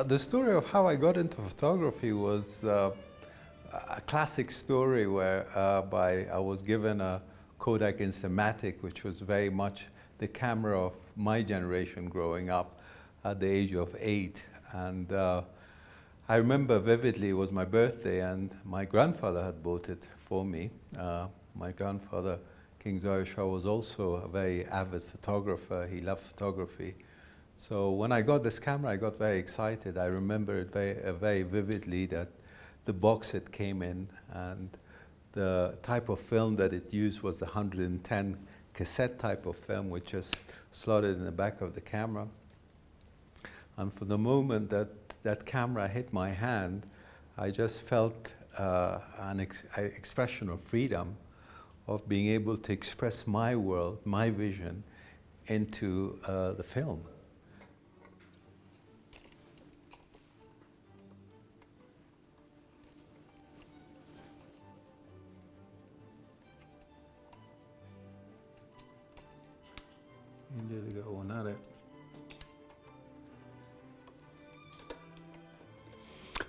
The story of how I got into photography was a classic story where I was given a Kodak Instamatic, which was very much the camera of my generation growing up at the age of 8. And I remember vividly it was my birthday and my grandfather had bought it for me. My grandfather, King Zahir Shah, was also a very avid photographer. He loved photography. So when I got this camera, I got very excited. I remember it very vividly, that the box it came in, and the type of film that it used was the 110 cassette type of film, which just slotted in the back of the camera. And for the moment that that camera hit my hand, I just felt an expression of freedom, of being able to express my world, my vision, into the film.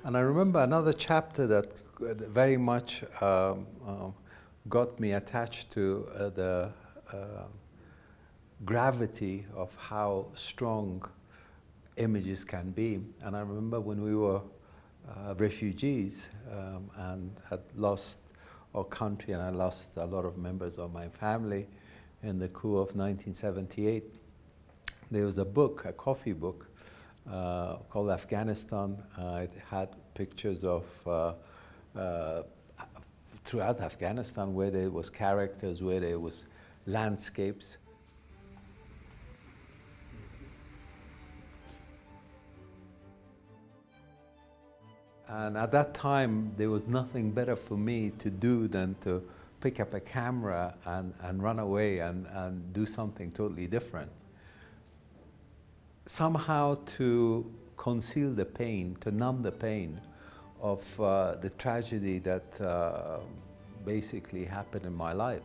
And I remember another chapter that very much got me attached to the gravity of how strong images can be. And I remember when we were refugees and had lost our country, and I lost a lot of members of my family in the coup of 1978, there was a book, a coffee book, called Afghanistan. It had pictures of throughout Afghanistan, where there was characters, where there was landscapes. And at that time, there was nothing better for me to do than to pick up a camera and run away and do something totally different. Somehow to conceal the pain, to numb the pain of the tragedy that basically happened in my life.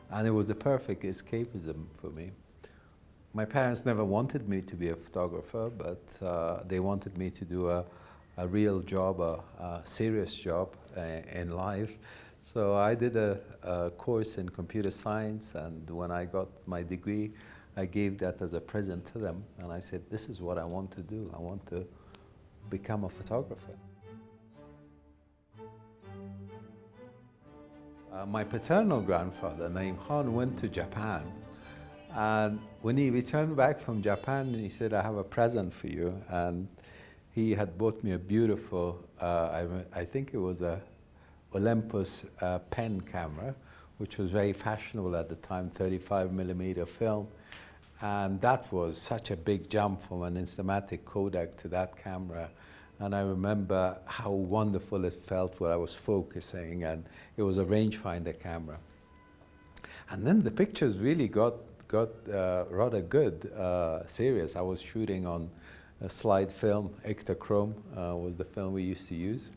And it was the perfect escapism for me. My parents never wanted me to be a photographer, but they wanted me to do a real job, a serious job in life. So I did a course in computer science, and when I got my degree, I gave that as a present to them, and I said, this is what I want to do. I want to become a photographer. My paternal grandfather, Naim Khan, went to Japan, and when he returned back from Japan, he said, I have a present for you. And he had bought me a beautiful, I think it was a Olympus pen camera, which was very fashionable at the time, 35mm film. And that was such a big jump from an Instamatic Kodak to that camera. And I remember how wonderful it felt when I was focusing, and it was a rangefinder camera. And then the pictures really got rather good, serious. I was shooting on a slide film, Ektachrome was the film we used to use.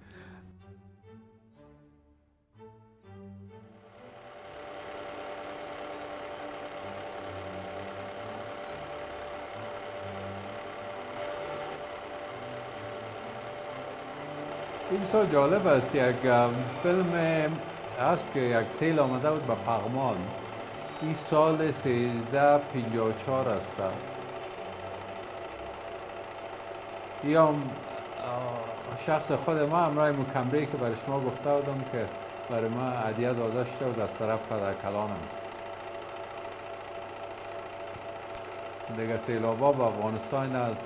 این بسیار جالب است. یک فیلم است که یک سیل آمده بود به پغمان. این سال 1354 است. یا شخص خود ما همراه مکمری که برای شما گفته بودم که برای ما هدیه داده شده بود از طرف پدرکلانم. دیگه سیلابا به افغانستان از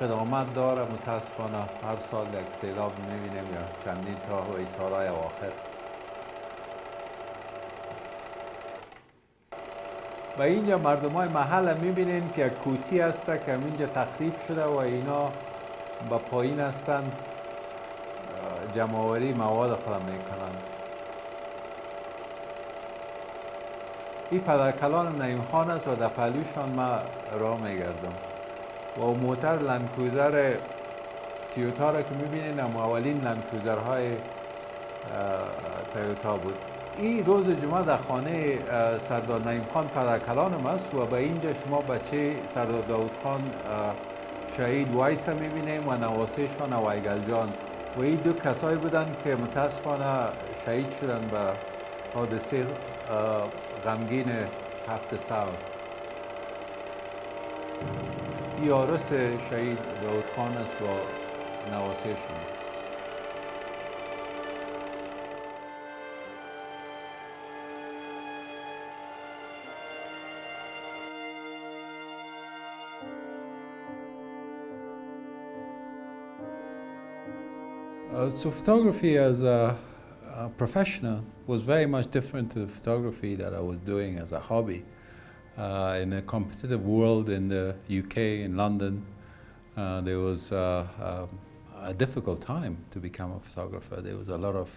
قدامت داره. متاسفانه هر سال یک سیلاب می‌بینیم یا چندین تا و سالهای اواخر. و اینجا مردمای محل می‌بینین که کوتی هسته که اینجا تخریب شده و اینا با پایین هستن جمع‌آوری مواد خود میکنن. این پدرکلان نعیم خان است و در پهلوشان ما راه میگردم. و موتر لندکروزر تویوتا را که میبینین اولین لندکروزرهای تویوتا بود. این روز جمعه در خانه سردار نعیم خان پدرکلانم است و به اینجا شما بچه سردار داود خان شهید وایس میبینیم و نواسهشان و ایگل جان و این دو کسایی بودن که متاسفانه شهید شدن به حادثه غمگین 7 سال. این عروس شهید داود خان است با نواسهشان. So photography as a professional was very much different to the photography that I was doing as a hobby. In a competitive world in the UK, in London, there was a difficult time to become a photographer. There was a lot of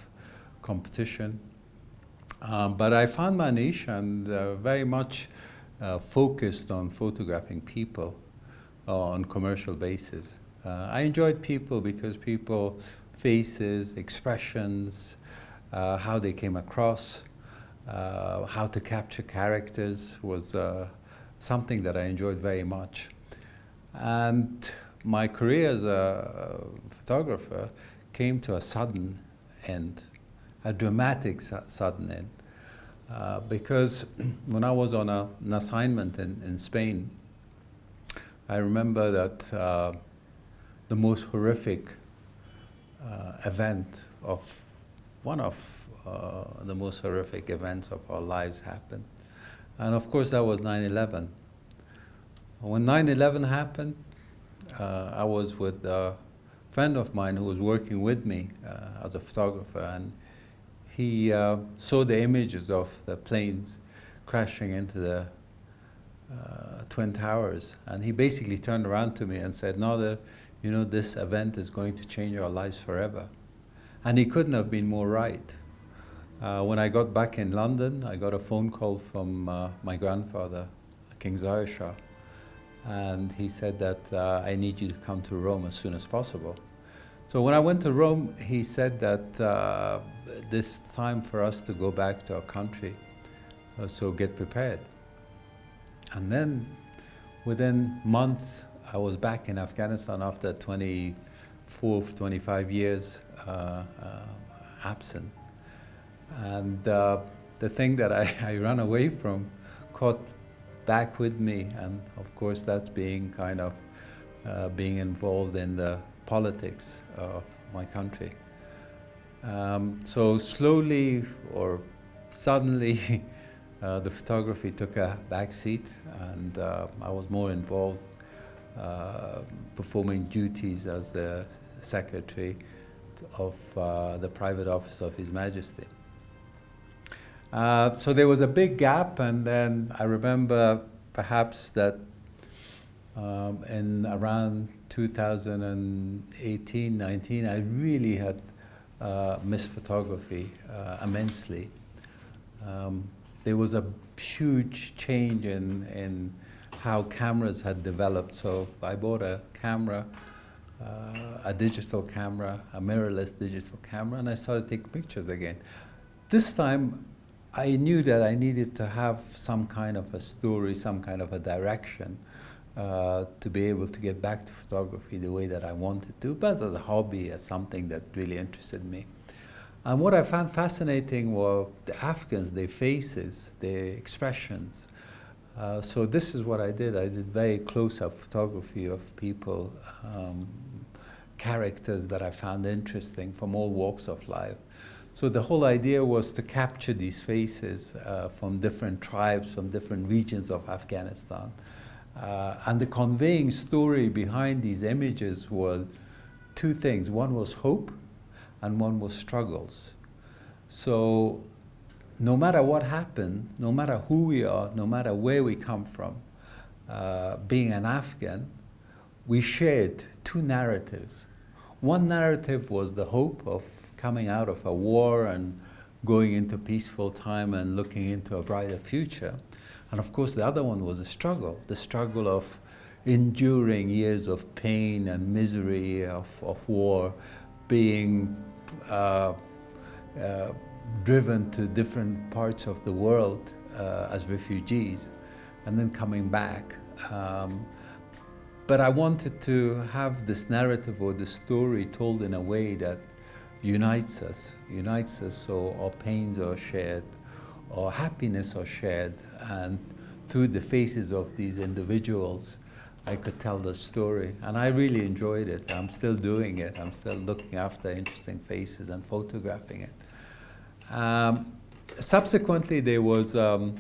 competition. But I found my niche and very much focused on photographing people on commercial basis. I enjoyed people because people faces, expressions, how they came across, how to capture characters was something that I enjoyed very much. And my career as a photographer came to a sudden end, a dramatic sudden end. Because when I was on an assignment in Spain, I remember that the most horrific event of one of the most horrific events of our lives happened. And of course that was 9/11. When 9/11 happened, I was with a friend of mine who was working with me as a photographer, and he saw the images of the planes crashing into the Twin Towers, and he basically turned around to me and said, "Nadir, you know, this event is going to change our lives forever." And he couldn't have been more right. When I got back in London, I got a phone call from my grandfather, King Zahir Shah, and he said that I need you to come to Rome as soon as possible. So when I went to Rome, he said that this time for us to go back to our country, so get prepared. And then within months, I was back in Afghanistan after 25 years absent. And the thing that I ran away from caught back with me, and of course that's being kind of being involved in the politics of my country. So slowly or suddenly the photography took a back seat, and I was more involved performing duties as the secretary of the private office of His Majesty. So there was a big gap, and then I remember perhaps that in around 2018-19, I really had missed photography immensely. There was a huge change in how cameras had developed. So I bought a camera, a digital camera, a mirrorless digital camera, and I started taking pictures again. This time, I knew that I needed to have some kind of a story, some kind of a direction to be able to get back to photography the way that I wanted to, but as a hobby, as something that really interested me. And what I found fascinating were the Afghans, their faces, their expressions. So this is what I did. I did very close-up photography of people, characters that I found interesting from all walks of life. So the whole idea was to capture these faces from different tribes, from different regions of Afghanistan. And the conveying story behind these images were two things. One was hope, and one was struggles. So no matter what happened, no matter who we are, no matter where we come from, being an Afghan, we shared two narratives. One narrative was the hope of coming out of a war and going into peaceful time and looking into a brighter future. And of course the other one was the struggle of enduring years of pain and misery of war, being driven to different parts of the world as refugees and then coming back. But I wanted to have this narrative or the story told in a way that unites us so our pains are shared, our happiness are shared, and through the faces of these individuals, I could tell the story. And I really enjoyed it. I'm still doing it. I'm still looking after interesting faces and photographing it. Subsequently, there was a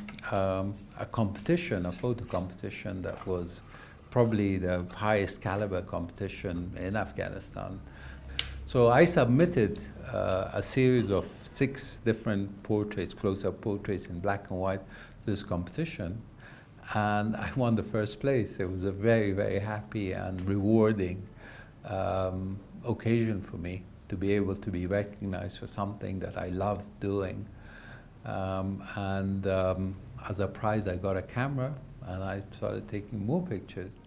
competition, a photo competition that was probably the highest caliber competition in Afghanistan. So I submitted a series of 6 different portraits, close-up portraits in black and white to this competition, and I won the first place. It was a very, very happy and rewarding occasion for me to be able to be recognized for something that I loved doing. As a prize, I got a camera and I started taking more pictures.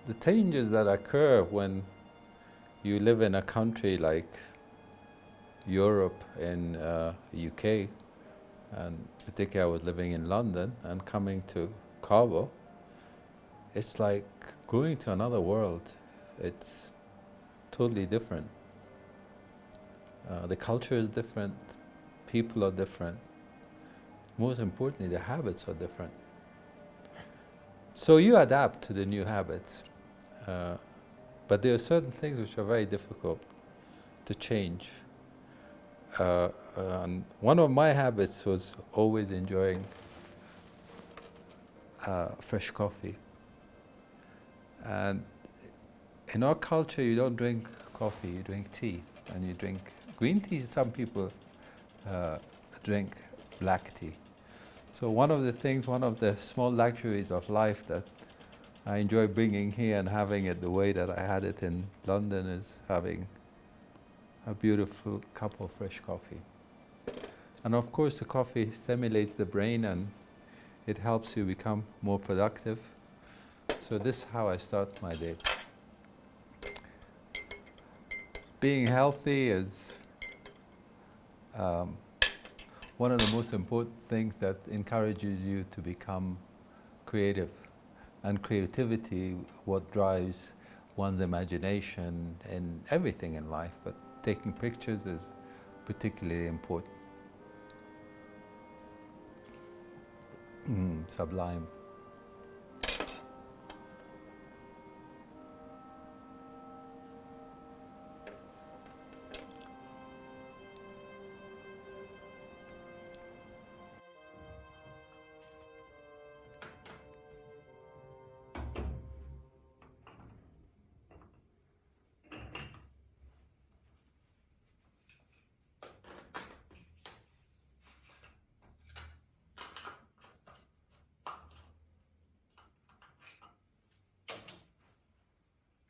The changes that occur when you live in a country like Europe and UK, and particularly I was living in London and coming to Kabul, it's like going to another world. It's totally different. The culture is different, people are different. Most importantly, the habits are different. So you adapt to the new habits. But there are certain things which are very difficult to change. And one of my habits was always enjoying fresh coffee. And in our culture, you don't drink coffee, you drink tea. And you drink green tea, some people drink black tea. So one of the things, one of the small luxuries of life that I enjoy bringing here and having it the way that I had it in London is having a beautiful cup of fresh coffee. And of course the coffee stimulates the brain and it helps you become more productive. So this is how I start my day. Being healthy is one of the most important things that encourages you to become creative. And creativity, what drives one's imagination in everything in life, but taking pictures is particularly important. Sublime.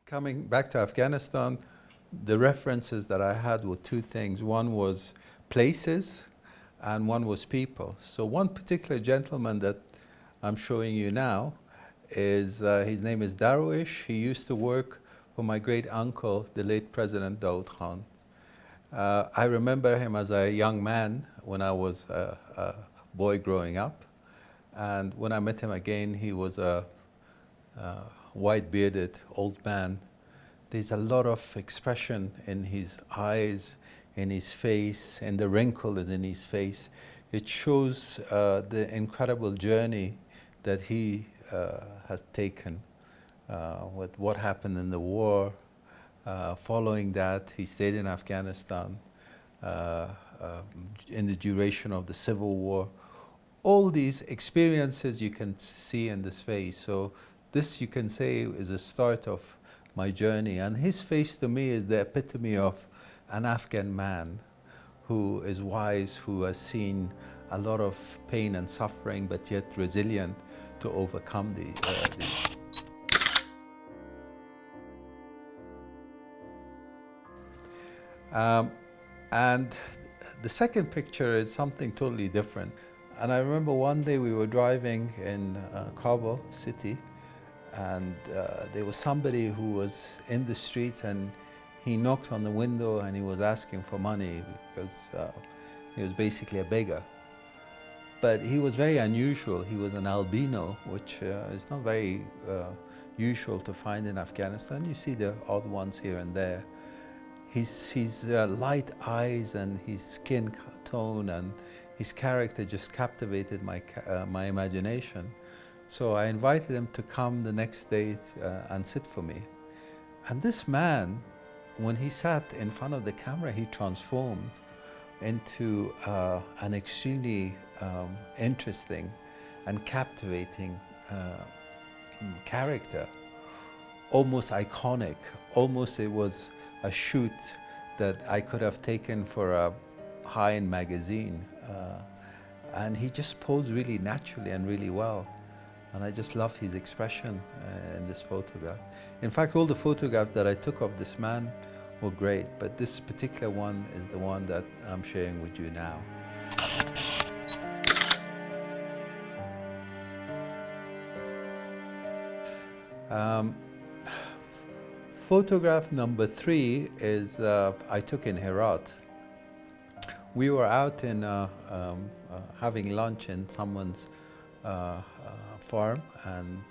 Coming back to Afghanistan, the references that I had were 2 things. One was places and one was people. So one particular gentleman that I'm showing you now is, his name is Darwish. He used to work for my great uncle, the late President Daoud Khan. I remember him as a young man when I was a boy growing up. And when I met him again, he was a white-bearded old man. There's a lot of expression in his eyes, in his face, and the wrinkle in his face. It shows the incredible journey that he has taken with what happened in the war. Following that, he stayed in Afghanistan in the duration of the Civil War. All these experiences you can see in this face. So this, you can say, is the start of my journey. And his face to me is the epitome of an Afghan man who is wise, who has seen a lot of pain and suffering, but yet resilient to overcome these. And the second picture is something totally different. And I remember one day we were driving in Kabul city, and there was somebody who was in the street, and he knocked on the window and he was asking for money because he was basically a beggar. But he was very unusual. He was an albino, which is not very usual to find in Afghanistan. You see the odd ones here and there. His light eyes and his skin tone and his character just captivated my imagination. So I invited him to come the next day and sit for me. And this man, when he sat in front of the camera, he transformed into an extremely interesting and captivating character, almost iconic. Almost it was a shoot that I could have taken for a high-end magazine. And he just posed really naturally and really well. And I just love his expression in this photograph. In fact, all the photographs that I took of this man were great, but this particular one is the one that I'm sharing with you now. Photograph number 3 is I took in Herat. We were out in having lunch in someone's farm, and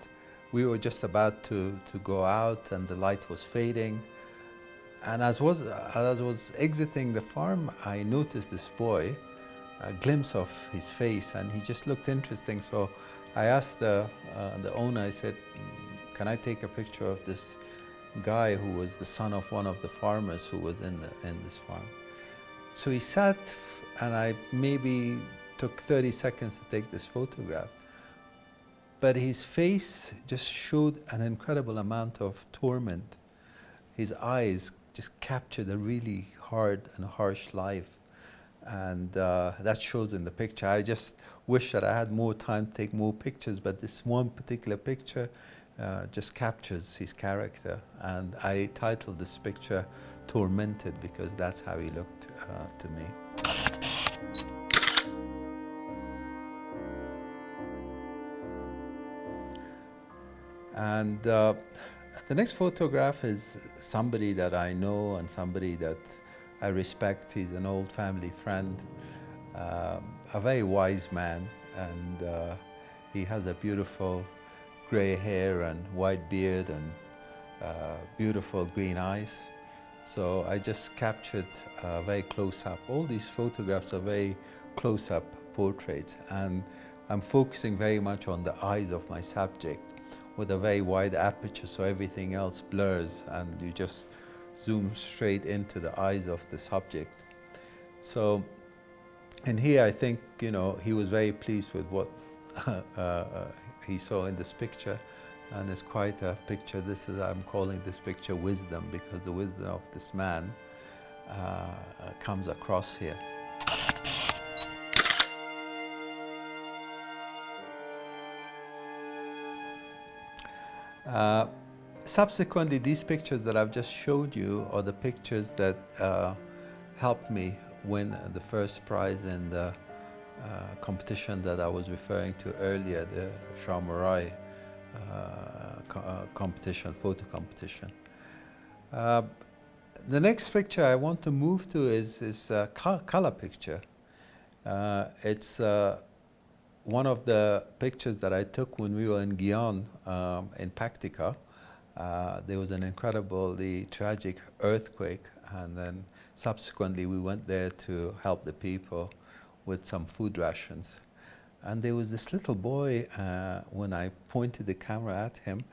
we were just about to go out, and the light was fading. And as I was exiting the farm, I noticed this boy, a glimpse of his face, and he just looked interesting. So I asked the owner, I said, can I take a picture of this guy who was the son of one of the farmers who was in this farm? So he sat, and I maybe took 30 seconds to take this photograph. But his face just showed an incredible amount of torment. His eyes just captured a really hard and harsh life. And that shows in the picture. I just wish that I had more time to take more pictures, but this one particular picture just captures his character. And I titled this picture Tormented, because that's how he looked to me. And the next photograph is somebody that I know and somebody that I respect. He's an old family friend, a very wise man, and he has a beautiful gray hair and white beard and beautiful green eyes. So I just captured very close up. All these photographs are very close up portraits, and I'm focusing very much on the eyes of my subject with a very wide aperture, so everything else blurs and you just zoom straight into the eyes of the subject. So in here, I think, you know, he was very pleased with what he saw in this picture, and it's quite a picture. I'm calling this picture wisdom, because the wisdom of this man comes across here. Subsequently, these pictures that I've just showed you are the pictures that helped me win the first prize in the competition that I was referring to earlier, the Shamarai competition, photo competition. The next picture I want to move to is a color picture. It's one of the pictures that I took when we were in Guyane, in Paktika. There was an incredibly tragic earthquake, and then subsequently we went there to help the people with some food rations. And there was this little boy, when I pointed the camera at him,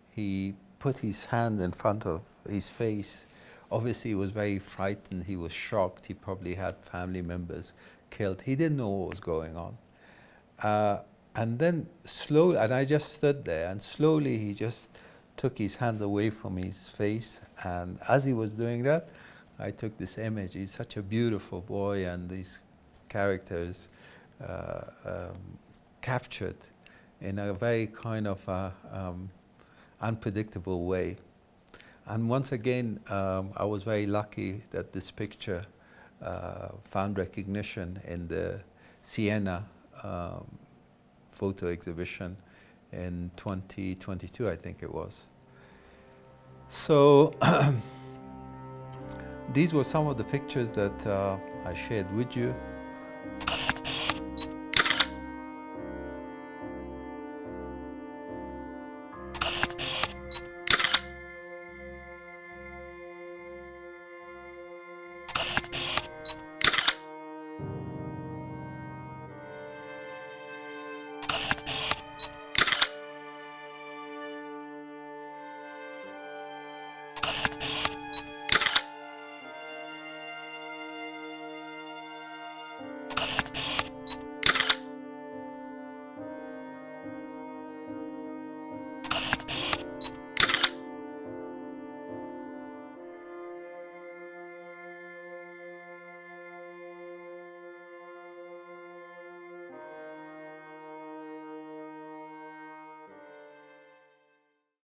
he put his hand in front of his face. Obviously he was very frightened, he was shocked, he probably had family members killed. He didn't know what was going on. And then slowly, and I just stood there, and slowly he just took his hands away from his face, and as he was doing that, I took this image. He's such a beautiful boy, and these characters captured in a very kind of unpredictable way. And once again, I was very lucky that this picture found recognition in the Siena photo exhibition in 2022, I think it was. So these were some of the pictures that I shared with you.